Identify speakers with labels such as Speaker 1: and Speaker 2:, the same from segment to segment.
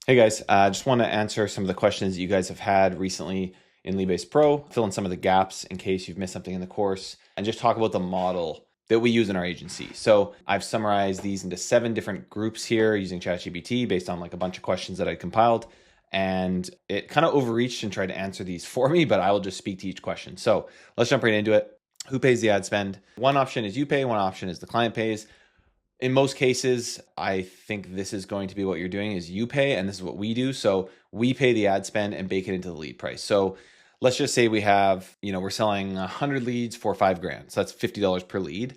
Speaker 1: Hey guys, I just want to answer some of the questions that you guys have had recently in Leadbase Pro, fill in some of the gaps in case you've missed something in the course, and just talk about the model that we use in our agency. So I've summarized these into 7 different groups here using ChatGPT based on like a bunch of questions that I compiled. And it kind of overreached and tried to answer these for me, but I will just speak to each question. So let's jump right into it. Who pays the ad spend? One option is you pay, one option is the client pays. In most cases, I think this is going to be what you're doing is you pay, and this is what we do. So we pay the ad spend and bake it into the lead price. So let's just say we have, we're selling 100 leads for $5,000. So that's $50 per lead.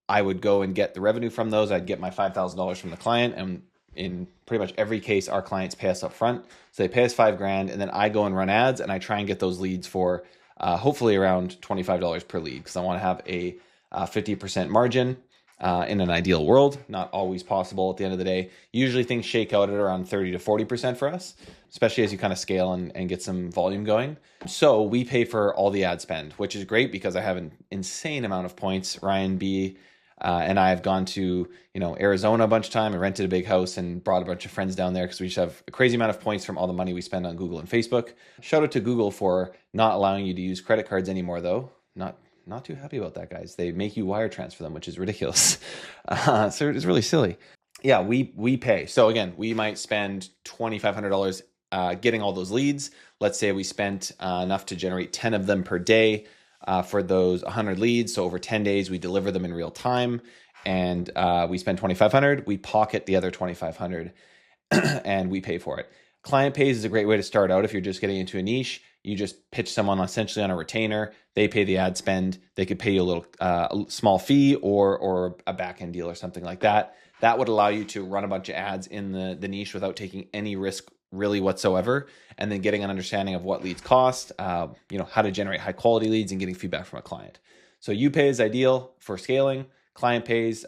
Speaker 1: I would go and get the revenue from those. I'd get my $5,000 from the client. And in pretty much every case, our clients pay us up front. So they pay us $5,000, and then I go and run ads and I try and get those leads for hopefully around $25 per lead, because I want to have a 50% margin. In an ideal world, not always possible at the end of the day. Usually things shake out at around 30 to 40% for us, especially as you kind of scale and get some volume going. So we pay for all the ad spend, which is great because I have an insane amount of points. Ryan B. And I have gone to Arizona a bunch of time and rented a big house and brought a bunch of friends down there because we just have a crazy amount of points from all the money we spend on Google and Facebook. Shout out to Google for not allowing you to use credit cards anymore, though. Not too happy about that, guys. They make you wire transfer them, which is ridiculous. So it's really silly. Yeah, we pay. So again, we might spend $2,500 getting all those leads. Let's say we spent enough to generate 10 of them per day for those 100 leads. So over 10 days, we deliver them in real time, and we spend $2,500. We pocket the other $2,500, and we pay for it. Client pays is a great way to start out if you're just getting into a niche. You just pitch someone essentially on a retainer. They pay the ad spend. They could pay you a little a small fee or a back end deal or something like that. That would allow you to run a bunch of ads in the niche without taking any risk really whatsoever, and then getting an understanding of what leads cost, how to generate high quality leads and getting feedback from a client. So you pay is ideal for scaling. Client pays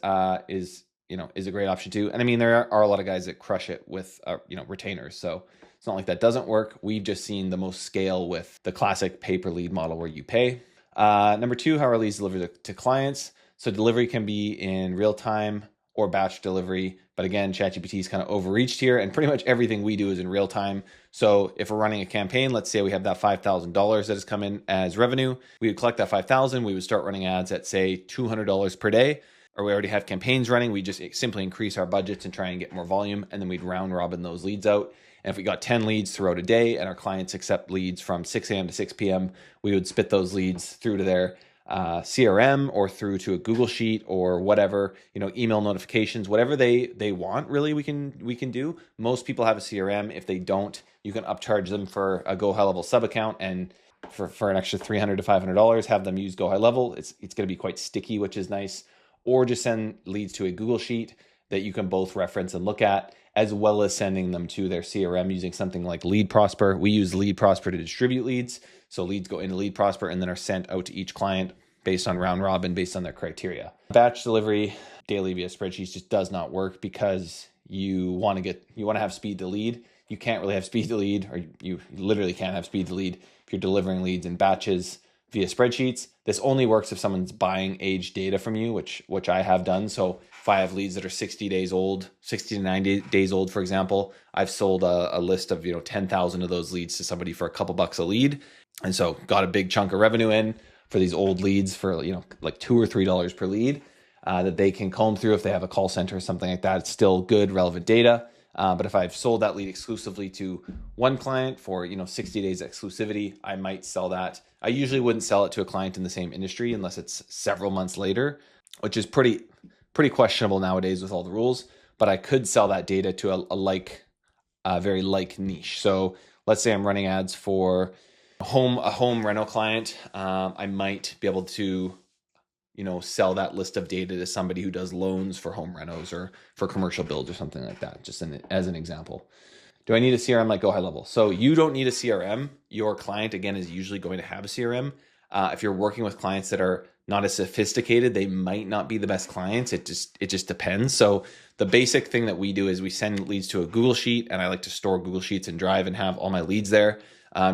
Speaker 1: is a great option too. And I mean, there are a lot of guys that crush it with retainers. So it's not like that doesn't work. We've just seen the most scale with the classic pay-per-lead model where you pay. Number 2, how are leads delivered to clients? So delivery can be in real time or batch delivery. But again, ChatGPT is kind of overreached here, and pretty much everything we do is in real time. So if we're running a campaign, let's say we have that $5,000 that has come in as revenue, we would collect that $5,000. We would start running ads at say $200 per day. Or we already have campaigns running, we just simply increase our budgets and try and get more volume, and then we'd round robin those leads out. And if we got 10 leads throughout a day and our clients accept leads from 6 a.m. to 6 p.m., we would spit those leads through to their CRM or through to a Google Sheet or whatever, email notifications, whatever they want, really, we can do. Most people have a CRM. If they don't, you can upcharge them for a Go High Level sub account, and for an extra $300 to $500, have them use Go High Level. It's going to be quite sticky, which is nice. Or just send leads to a Google Sheet that you can both reference and look at, as well as sending them to their CRM using something like Lead Prosper. We use Lead Prosper to distribute leads. So leads go into Lead Prosper and then are sent out to each client based on round robin, based on their criteria. Batch delivery daily via spreadsheets just does not work because you want to have speed to lead. You can't really have speed to lead, or you literally can't have speed to lead if you're delivering leads in batches via spreadsheets. This only works if someone's buying age data from you, which I have done. So if I have leads that are 60 to 90 days old, for example, I've sold a list of 10,000 of those leads to somebody for a couple bucks a lead, and so got a big chunk of revenue in for these old leads for like $2 or $3 per lead that they can comb through if they have a call center or something like that. It's still good, relevant data. But if I've sold that lead exclusively to one client for 60 days exclusivity, I might sell that. I usually wouldn't sell it to a client in the same industry unless it's several months later, which is pretty questionable nowadays with all the rules. But I could sell that data to a very like niche. So let's say I'm running ads for a home rental client. I might be able to sell that list of data to somebody who does loans for home renos or for commercial builds or something like that, just as an example. Do I need a CRM like Go High Level? So you don't need a CRM. Your client, again, is usually going to have a CRM. If you're working with clients that are not as sophisticated, they might not be the best clients. It just depends. So the basic thing that we do is we send leads to a Google Sheet, and I like to store Google Sheets in Drive and have all my leads there,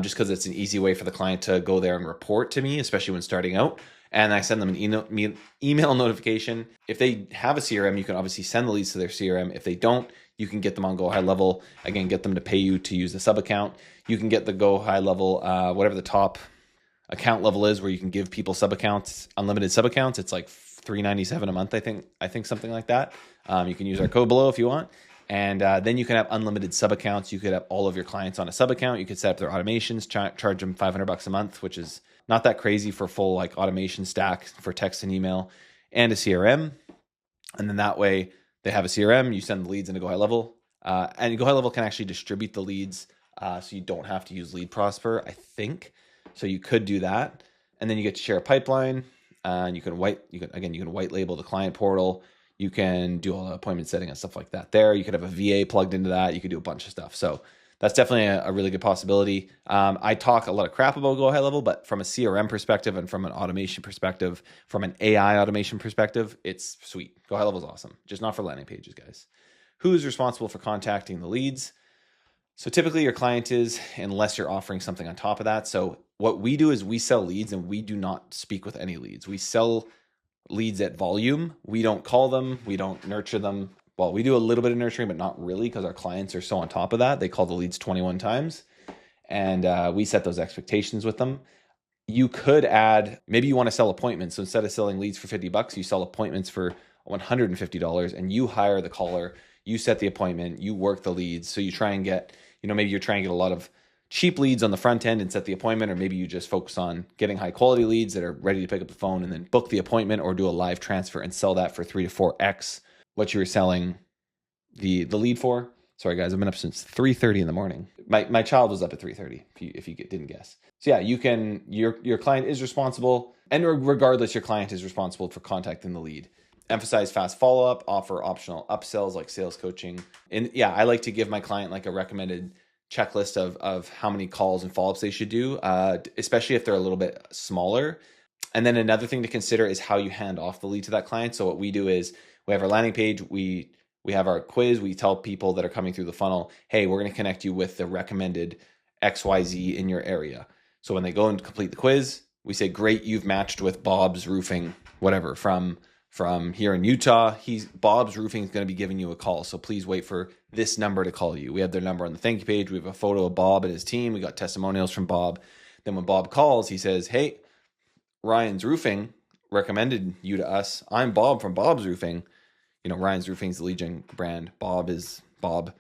Speaker 1: just because it's an easy way for the client to go there and report to me, especially when starting out. And I send them an email notification. If they have a CRM, you can obviously send the leads to their CRM. If they don't, You can get them on Go High Level. Again, get them to pay you to use the sub account. You can get the Go High Level, whatever the top account level is, where you can give people sub accounts, unlimited sub accounts. It's like $397 a month, I think something like that. You can use our code below if you want. And then you can have unlimited sub accounts. You could have all of your clients on a sub account. You could set up their automations, charge them $500 a month, which is not that crazy for full like automation stack for text and email and a CRM. And then that way they have a CRM, you send the leads into Go High Level. And Go High Level can actually distribute the leads, so you don't have to use Lead Prosper, I think. So you could do that. And then you get to share a pipeline. And you can white label the client portal. You can do all the appointment setting and stuff like that there. You could have a VA plugged into that. You could do a bunch of stuff. So that's definitely a really good possibility. I talk a lot of crap about Go High Level, but from a CRM perspective and from an automation perspective, from an AI automation perspective, it's sweet. Go High Level is awesome, just not for landing pages, guys. Who's responsible for contacting the leads? So typically your client is, unless you're offering something on top of that. So what we do is we sell leads and we do not speak with any leads. We sell leads at volume. We don't call them. We don't nurture them. Well, we do a little bit of nurturing, but not really, because our clients are so on top of that. They call the leads 21 times and we set those expectations with them. You could add, maybe you want to sell appointments. So instead of selling leads for $50, you sell appointments for $150 and you hire the caller, you set the appointment, you work the leads. So you try and get, maybe you're trying to get a lot of cheap leads on the front end and set the appointment, or maybe you just focus on getting high quality leads that are ready to pick up the phone and then book the appointment or do a live transfer and sell that for 3 to 4x what you were selling the lead for. Sorry guys, I've been up since 3:30 in the morning. My child was up at 3:30 if you didn't guess. So yeah, you can, your client is responsible, and regardless, your client is responsible for contacting the lead. Emphasize fast follow-up, offer optional upsells like sales coaching. And yeah, I like to give my client like a recommended checklist of how many calls and follow-ups they should do, especially if they're a little bit smaller. And then another thing to consider is how you hand off the lead to that client. So what we do is we have our landing page, we have our quiz, we tell people that are coming through the funnel, hey, we're going to connect you with the recommended XYZ in your area. So when they go and complete the quiz, we say, great, you've matched with Bob's Roofing, whatever, from here in Utah. Bob's Roofing is going to be giving you a call. So please wait for this number to call you. We have their number on the thank you page. We have a photo of Bob and his team. We got testimonials from Bob. Then when Bob calls, he says, hey, Ryan's Roofing recommended you to us. I'm Bob from Bob's Roofing. Ryan's Roofing is the lead gen brand. Bob is Bob's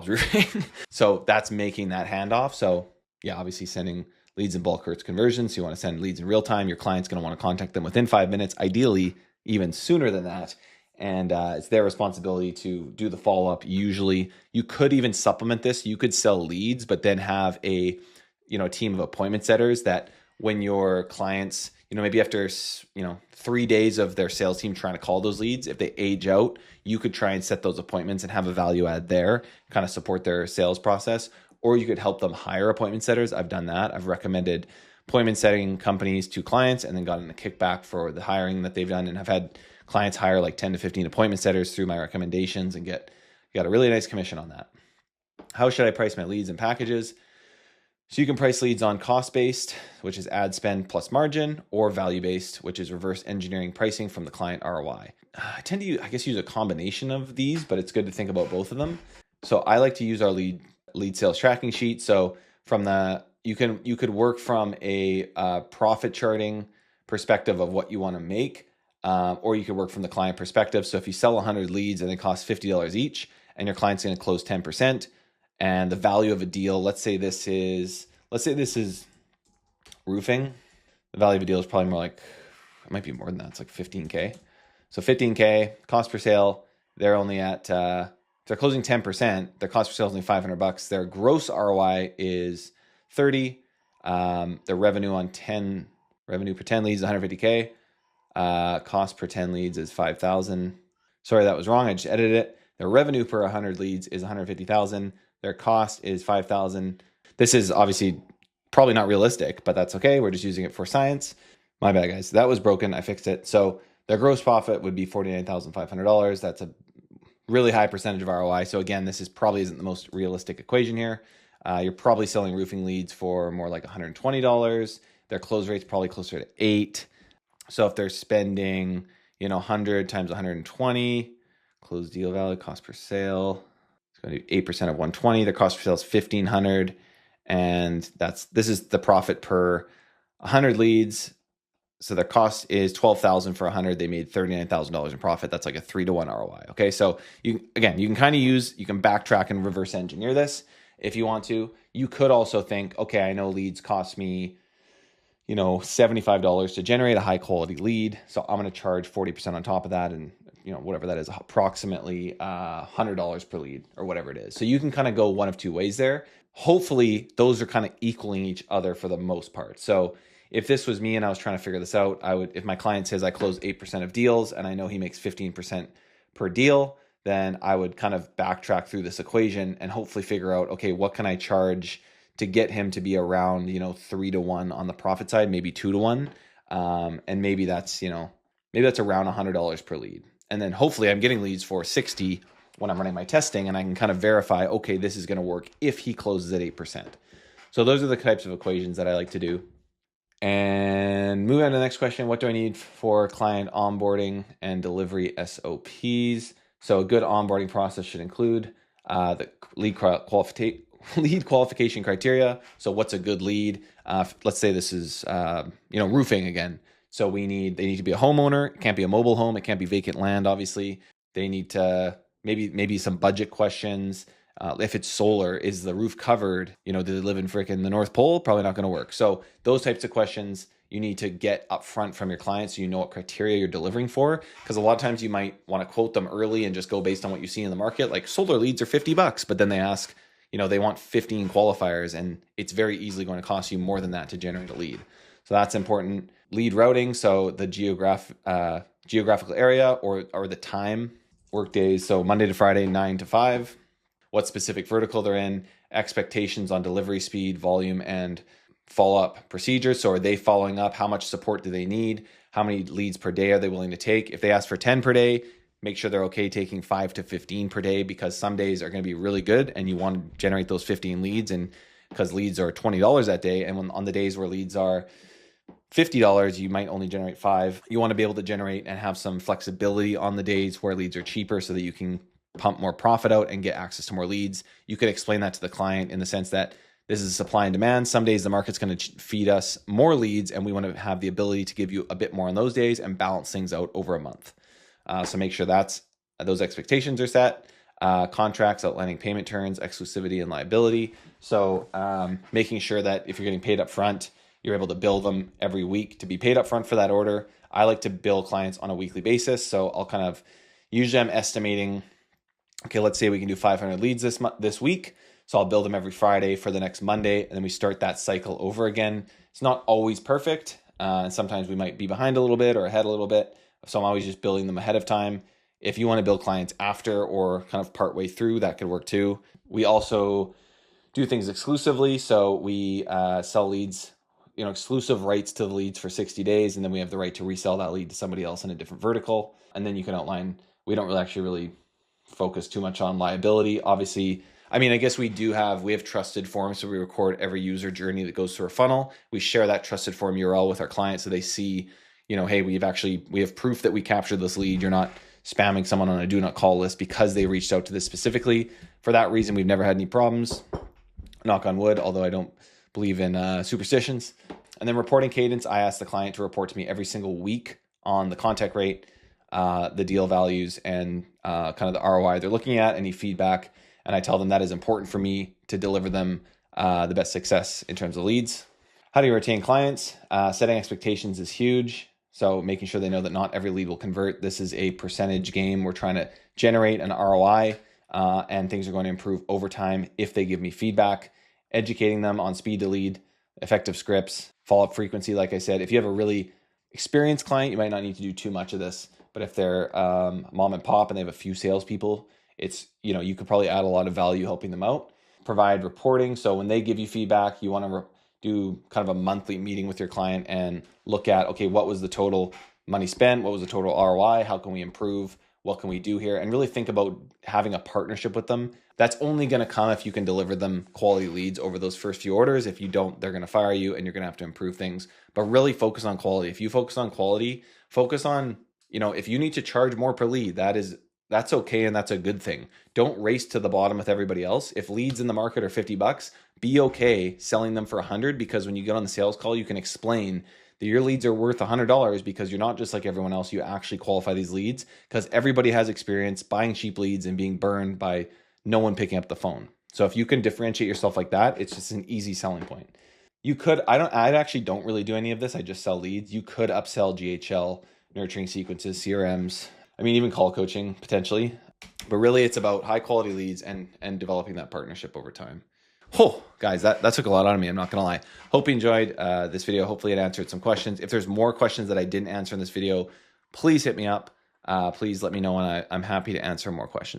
Speaker 1: Roofing. So that's making that handoff. So yeah, obviously sending leads in bulk hurts conversions. So you want to send leads in real time. Your client's going to want to contact them within 5 minutes, ideally even sooner than that. And it's their responsibility to do the follow-up. Usually you could even supplement this. You could sell leads, but then have a team of appointment setters that when your clients, maybe after 3 days of their sales team trying to call those leads, if they age out, you could try and set those appointments and have a value add there, kind of support their sales process. Or you could help them hire appointment setters. I've done that. I've recommended appointment setting companies to clients and then gotten a kickback for the hiring that they've done. And I've had clients hire like 10 to 15 appointment setters through my recommendations and got a really nice commission on that. How should I price my leads and packages? So you can price leads on cost-based, which is ad spend plus margin, or value-based, which is reverse engineering pricing from the client ROI. I tend to, use a combination of these, but it's good to think about both of them. So I like to use our lead sales tracking sheet. So from you could work from a profit charting perspective of what you want to make, or you could work from the client perspective. So if you sell 100 leads and they cost $50 each, and your client's going to close 10%, and the value of a deal, let's say this is roofing. The value of a deal is probably more like, it might be more than that. It's like 15K. So 15K cost per sale. They're only at, they're closing 10%. Their cost per sale is only $500. Their gross ROI is 30. Their revenue per 10 leads is 150K. Cost per 10 leads is 5,000. Sorry, that was wrong. I just edited it. Their revenue per 100 leads is 150,000. Their cost is 5,000. This is obviously probably not realistic, but that's okay. We're just using it for science. My bad, guys. That was broken. I fixed it. So their gross profit would be $49,500. That's a really high percentage of ROI. So again, this probably isn't the most realistic equation here. You're probably selling roofing leads for more like $120. Their close rate's probably closer to 8. So if they're spending, 100 times 120, close deal value, cost per sale. going to do 8% of 120. Their cost per sale is 1,500, and this is the profit per 100 leads. So their cost is 12,000 for 100. They made $39,000 in profit. That's like a 3-to-1 ROI. Okay, so you can kind of you can backtrack and reverse engineer this if you want to. You could also think, okay, I know leads cost me, $75 to generate a high quality lead, so I'm going to charge 40% on top of that, and whatever that is, approximately $100 per lead or whatever it is. So you can kind of go one of two ways there. Hopefully those are kind of equaling each other for the most part. So if this was me and I was trying to figure this out, if my client says I close 8% of deals and I know he makes 15% per deal, then I would kind of backtrack through this equation and hopefully figure out, okay, what can I charge to get him to be around, 3-to-1 on the profit side, maybe 2-to-1. And maybe that's around $100 per lead. And then hopefully I'm getting leads for 60 when I'm running my testing, and I can kind of verify, okay, this is going to work if he closes at 8%. So those are the types of equations that I like to do. And moving on to the next question, what do I need for client onboarding and delivery SOPs? So a good onboarding process should include the lead qualification criteria. So what's a good lead? Let's say this is roofing again. So they need to be a homeowner. It can't be a mobile home. It can't be vacant land, obviously. They need to maybe some budget questions. If it's solar, is the roof covered? Do they live in frickin' the North Pole? Probably not going to work. So those types of questions you need to get upfront from your clients so you know what criteria you're delivering for. Because a lot of times you might want to quote them early and just go based on what you see in the market. Like solar leads are $50, but then they ask, they want 15 qualifiers, and it's very easily going to cost you more than that to generate a lead. So that's important. Lead routing, so the geographical area or the time, work days, so Monday to Friday, 9 to 5. What specific vertical they're in, expectations on delivery speed, volume, and follow-up procedures. So are they following up? How much support do they need? How many leads per day are they willing to take? If they ask for 10 per day, make sure they're okay taking 5 to 15 per day, because some days are going to be really good and you want to generate those 15 leads, and because leads are $20 that day, and on the days where leads are $50, you might only generate 5. You want to be able to generate and have some flexibility on the days where leads are cheaper so that you can pump more profit out and get access to more leads. You could explain that to the client in the sense that this is supply and demand. Some days the market's going to feed us more leads, and we want to have the ability to give you a bit more on those days and balance things out over a month. So make sure those expectations are set. Contracts outlining payment terms, exclusivity, and liability. So making sure that if you're getting paid up front, you're able to bill them every week to be paid up front for that order. I like to bill clients on a weekly basis. So usually I'm estimating, okay, let's say we can do 500 leads this week. So I'll bill them every Friday for the next Monday, and then we start that cycle over again. It's not always perfect. And sometimes we might be behind a little bit or ahead a little bit. So I'm always just billing them ahead of time. If you want to bill clients after or kind of part way through, that could work too. We also do things exclusively. So we sell leads, exclusive rights to the leads for 60 days. And then we have the right to resell that lead to somebody else in a different vertical. And then you can outline, we don't really focus too much on liability. Obviously, I guess we have trusted forms. So we record every user journey that goes through a funnel. We share that trusted form URL with our clients so they see, hey, we have proof that we captured this lead. You're not spamming someone on a do not call list because they reached out to this specifically. For that reason, we've never had any problems. Knock on wood, although I don't believe in superstitions. And then reporting cadence, I ask the client to report to me every single week on the contact rate, the deal values, and kind of the ROI they're looking at, any feedback. And I tell them that is important for me to deliver them the best success in terms of leads. How do you retain clients? Setting expectations is huge. So making sure they know that not every lead will convert. This is a percentage game. We're trying to generate an ROI, and things are going to improve over time if they give me feedback. Educating them on speed to lead, effective scripts, follow-up frequency. Like I said, if you have a really experienced client, you might not need to do too much of this. But if they're mom and pop and they have a few salespeople, you could probably add a lot of value helping them out. Provide reporting. So when they give you feedback, you want to do kind of a monthly meeting with your client and look at, okay, what was the total money spent? What was the total ROI? How can we improve? What can we do here? And really think about having a partnership with them. That's only going to come if you can deliver them quality leads over those first few orders. If you don't, they're going to fire you and you're going to have to improve things. But really focus on quality. If you focus on quality, focus on, if you need to charge more per lead, that is that's okay, and that's a good thing. Don't race to the bottom with everybody else. If leads in the market are 50 bucks, be okay selling them for 100, because when you get on the sales call, you can explain that your leads are worth $100 because you're not just like everyone else. You actually qualify these leads, because everybody has experience buying cheap leads and being burned by no one picking up the phone. So if you can differentiate yourself like that, it's just an easy selling point. You could, I actually don't really do any of this. I just sell leads. You could upsell GHL, nurturing sequences, CRMs. I mean, even call coaching potentially, but really it's about high quality leads and developing that partnership over time. Oh, guys, that took a lot out of me. I'm not going to lie. Hope you enjoyed this video. Hopefully it answered some questions. If there's more questions that I didn't answer in this video, please hit me up. Please let me know, and I'm happy to answer more questions.